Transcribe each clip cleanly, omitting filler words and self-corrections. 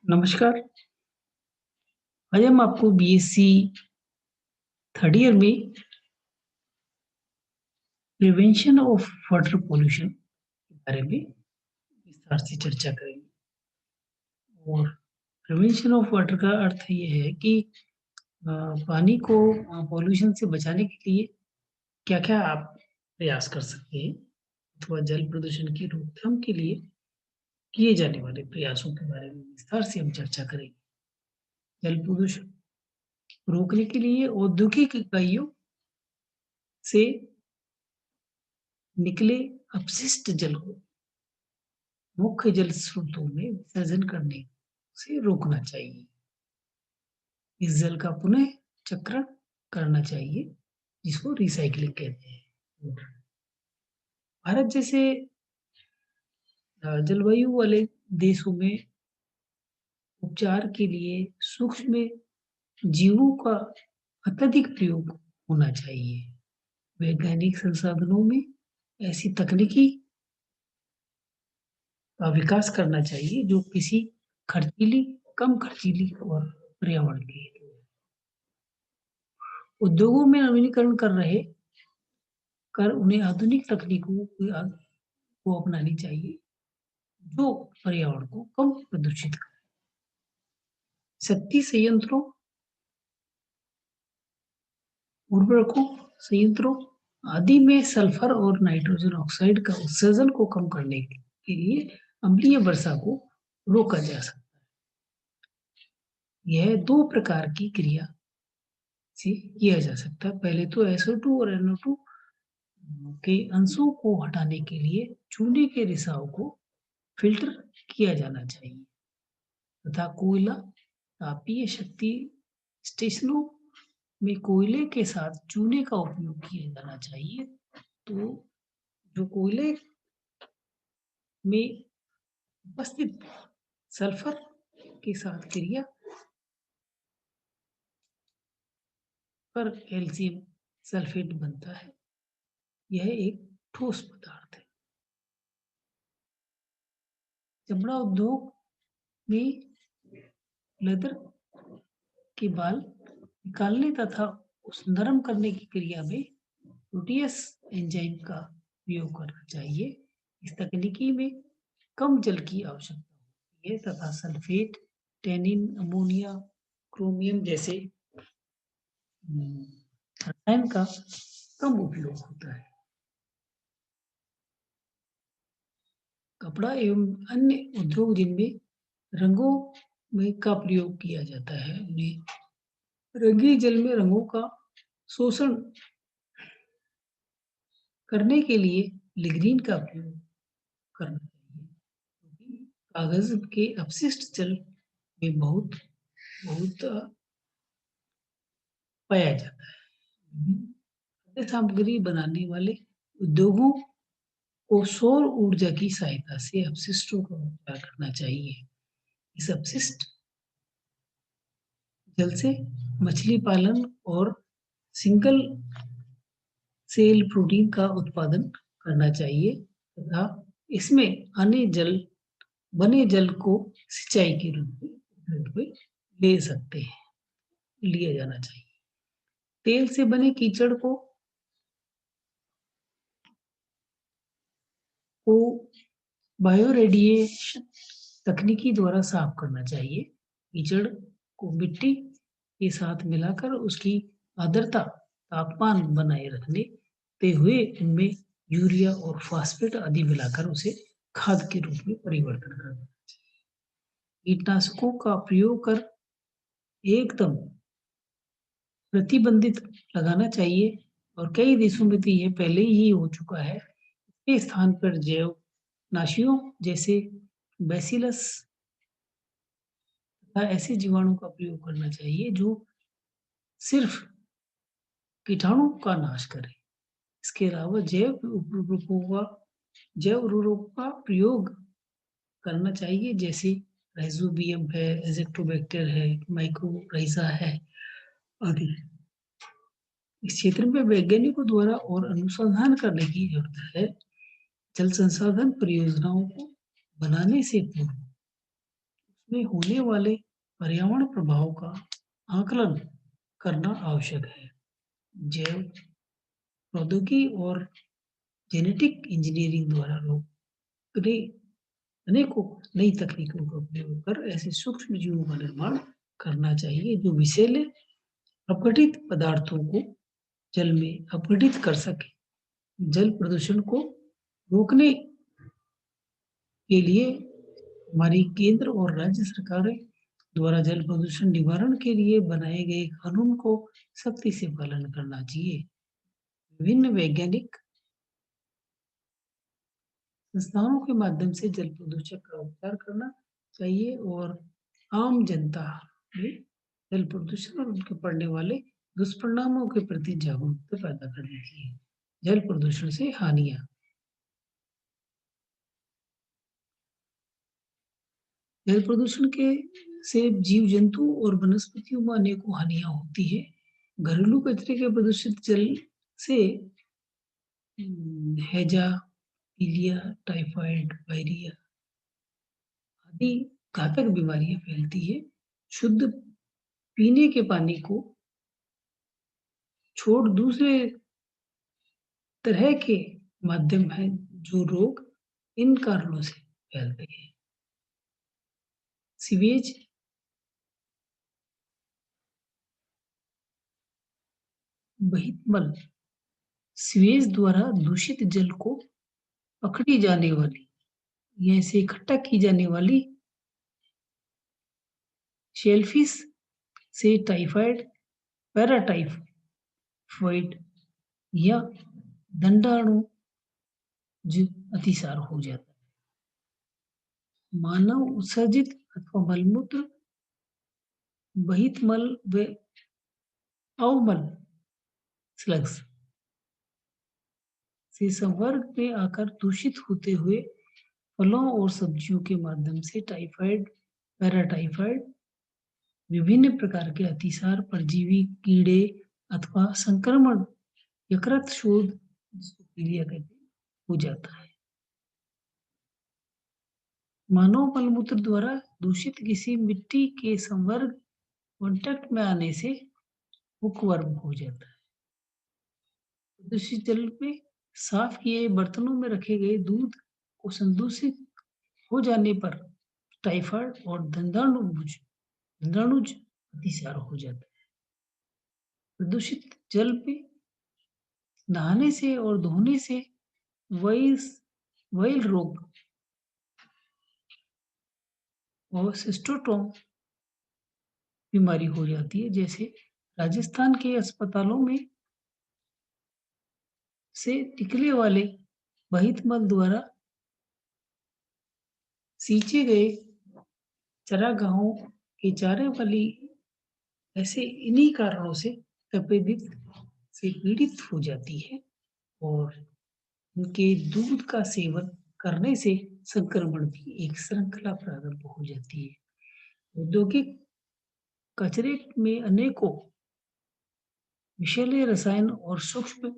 नमस्कार। आज हम आपको बीएससी थर्ड ईयर में प्रिवेंशन ऑफ वाटर पॉल्यूशन के बारे में विस्तार से चर्चा करेंगे। और प्रिवेंशन ऑफ वाटर का अर्थ ये है कि पानी को पॉल्यूशन से बचाने के लिए क्या-क्या आप प्रयास कर सकते हैं अथवा जल प्रदूषण की रोकथाम के लिए किए जाने वाले प्रयासों के बारे में विस्तार से हम चर्चा करेंगे। जल प्रदूषण रोकने के लिए औद्योगिक इकाइयों से निकले अपशिष्ट जल को मुख्य जल स्रोतों में विसर्जन करने से रोकना चाहिए। इस जल का पुनः चक्रण करना चाहिए, जिसको रिसाइक्लिंग कहते हैं। भारत जैसे जलवायु वाले देशों में उपचार के लिए सूक्ष्म जीवों का अत्यधिक प्रयोग होना चाहिए। वैज्ञानिक संसाधनों में ऐसी तकनीकी का विकास करना चाहिए जो किसी खर्चीली कम खर्चीली और पर्यावरण के हित में। उद्योगों में नवीनीकरण कर उन्हें आधुनिक तकनीकों को अपनानी चाहिए, जो पर्यावरण को कम प्रदूषित करे। शक्ति संयंत्रों, उर्वरकों संयंत्रों आदि में सल्फर और नाइट्रोजन ऑक्साइड का उत्सर्जन को कम करने के लिए अम्लीय वर्षा को रोका जा सकता है। यह दो प्रकार की क्रिया से किया जा सकता है। पहले तो SO2 और NO2 के अंशों को हटाने के लिए चूने के रिसाव को फिल्टर किया जाना चाहिए तथा कोयला तापीय शक्ति स्टेशनों में कोयले के साथ चूने का उपयोग किया जाना चाहिए। तो जो कोयले में उपस्थित सल्फर के साथ क्रिया पर कैल्शियम सल्फेट बनता है। यह एक ठोस पदार्थ है। चमड़ा उद्योग में लेदर के बाल निकालने तथा उस नरम करने की क्रिया में प्रोटियस एंजाइम का उपयोग करना चाहिए। इस तकनीकी में कम जल की आवश्यकता होती है तथा सल्फेट, टैनिन, अमोनिया, क्रोमियम जैसे रसायन का कम उपयोग होता है। कपड़ा एवं अन्य उद्योग जिनमें रंगों में का प्रयोग किया जाता है, उन्हें रंगीन जल में रंगों का शोषण करने के लिए लिग्रीन का प्रयोग करना चाहिए, क्योंकि कागज के अपशिष्ट जल में बहुत बहुत पाया जाता है। खाद्य सामग्री बनाने वाले उद्योगों को सौर ऊर्जा की सहायता से अपशिष्टों का उपचार करना चाहिए। इस अपशिष्ट जल से मछली पालन और सिंगल सेल प्रोटीन का उत्पादन करना चाहिए तथा इसमें बने जल को सिंचाई के रूप में उपयोग में ले सकते हैं, लिया जाना चाहिए। तेल से बने कीचड़ को बायोरेडिएशन तकनीकी द्वारा साफ करना चाहिए। कीचड़ को मिट्टी के साथ मिलाकर उसकी आर्द्रता तापमान बनाए रखते हुए उनमें यूरिया और फास्फेट आदि मिलाकर उसे खाद के रूप में परिवर्तन करना चाहिए। कीटनाशकों का प्रयोग कर एकदम प्रतिबंधित लगाना चाहिए और कई देशों में तो यह पहले ही हो चुका है। इसके स्थान पर जैवनाशियों जैसे बैसिलस तथा ऐसे जीवाणु का प्रयोग करना चाहिए जो सिर्फ कीटाणु का नाश करे। इसके अलावा जैव उर्वरकों का प्रयोग करना चाहिए, जैसे राइजोबियम है, एज़ोक्टोबैक्टर है, माइकोराइज़ा है आदि। इस क्षेत्र में वैज्ञानिकों द्वारा और अनुसंधान करने की जरूरत है। जल संसाधन परियोजनाओं को बनाने से पूर्व में होने वाले पर्यावरण प्रभाव का आकलन करना आवश्यक है। जैव प्रौद्योगिकी और जेनेटिक इंजीनियरिंग द्वारा लोग ने अनेकों नई तकनीकों का उपयोग कर ऐसे सूक्ष्म जीवों का निर्माण करना चाहिए जो विषैले अपघटित पदार्थों को जल में अपघटित कर सके। जल प्रदूषण को रोकने के लिए हमारी केंद्र और राज्य सरकारें द्वारा जल प्रदूषण निवारण के लिए बनाए गए कानून को सख्ती से पालन करना चाहिए। विभिन्न वैज्ञानिक संस्थानों के माध्यम से जल प्रदूषण का उपचार करना चाहिए और आम जनता में जल प्रदूषण और उनके पड़ने वाले दुष्परिणामों के प्रति जागरूकता पैदा करनी चाहिए। जल प्रदूषण से हानियां। जल प्रदूषण के से जीव जंतु और वनस्पतियों में अनेकों हानियां होती है। घरेलू कचरे के प्रदूषित जल से हैजा, पीलिया, टाइफाइड, डायरिया आदि घातक बीमारियां फैलती है। शुद्ध पीने के पानी को छोड़ दूसरे तरह के माध्यम हैं जो रोग इन कारणों से फैलते हैं। सीवेज बहिर्मल सीवेज द्वारा दूषित जल को पकड़ी जाने वाली या इसे इकट्ठा की जाने वाली शेलफिश से टाइफाइड, पैराटाइफाइड या दंडाणु अतिसार हो जाता है। मानव उत्सर्जित अथवा मलमूत्र, बहिर्मल व अवमल स्लग्स से संपर्क में आकर दूषित होते हुए फलों और सब्जियों के माध्यम से टाइफाइड, पैराटाइफाइड, विभिन्न प्रकार के अतिसार, परजीवी कीड़े अथवा संक्रमण यकृत शोथ जिसको पीलिया कहते हैं हो जाता है। मानव मलमूत्र द्वारा दूषित किसी मिट्टी के संवर्ग कांटेक्ट में आने से हुकवर्म हो जाता है। दूषित जल में साफ किए बर्तनों में रखे गए दूध को संदूषित हो जाने पर टाइफाइड और दंडाणुज अतिसार हो जाता है। प्रदूषित जल में नहाने से और धोने से वाइल रोग और सिस्टोटोम बीमारी हो जाती है। जैसे राजस्थान के अस्पतालों में से निकले वाले बहिर्मल द्वारा सींचे गए चरागाहों के चारे वाली ऐसे इन्हीं कारणों से तपेदिक से पीड़ित हो जाती है और उनके दूध का सेवन करने से संक्रमण की एक श्रृंखला प्रारंभ हो जाती है। औद्योगिक कचरे में अनेकों विषैले रसायन और सूक्ष्म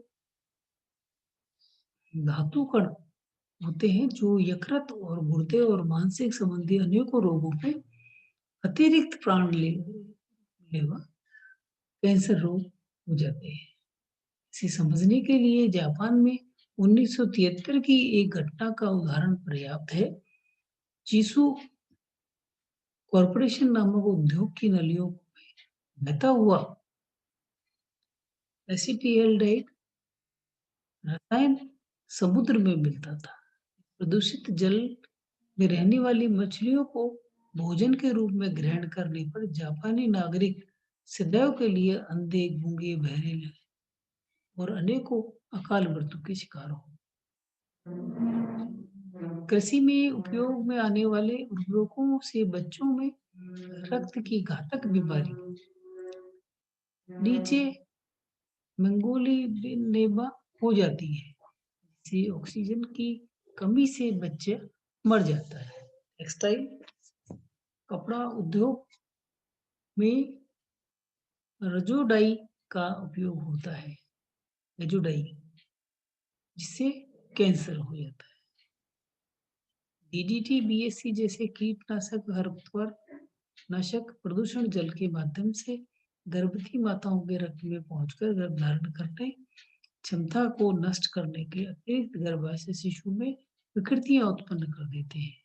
धातु कण होते हैं जो यकृत और गुर्दे और मानसिक संबंधी अनेकों रोगों में अतिरिक्त लेवा कैंसर रोग हो जाते हैं। इसे समझने के लिए जापान में 1973 की एक घटना का उदाहरण पर्याप्त है। चीसू कॉरपोरेशन नामक उद्योग की नलियों में बहता हुआ एसिटिल्डेहाइड रसायन समुद्र में मिलता था। प्रदूषित जल में रहने वाली मछलियों को भोजन के रूप में ग्रहण करने पर जापानी नागरिक सदैव के लिए अंधे, गूंगे, बहरे और अनेकों अकाल मृत्यु के शिकार हो। कृषि में उपयोग में आने वाले उर्वरकों से बच्चों में रक्त की घातक बीमारी नीचे मंगोलिनेबा हो जाती है। इससे ऑक्सीजन की कमी से बच्चा मर जाता है। टेक्सटाइल कपड़ा उद्योग में रजोडाई का उपयोग होता है, रजोडाई जिससे कैंसर हो जाता है। डीडीटी, बीएससी जैसे कीटनाशक खरपतवार नाशक प्रदूषण जल के माध्यम से गर्भवती माताओं के रक्त में पहुंचकर गर्भ धारण करने क्षमता को नष्ट करने के अतिरिक्त गर्भाशय शिशु में विकृतियां उत्पन्न कर देते हैं।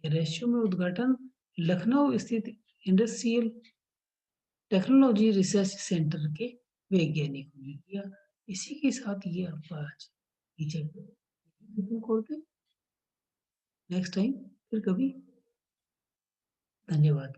ये रेस्क्यू में उद्घाटन लखनऊ स्थित इंडस्ट्रियल टेक्नोलॉजी रिसर्च सेंटर के वैज्ञानिकों ने किया। इसी के साथ ये आपका आज टीचर खत्म करते, नेक्स्ट टाइम फिर कभी। धन्यवाद।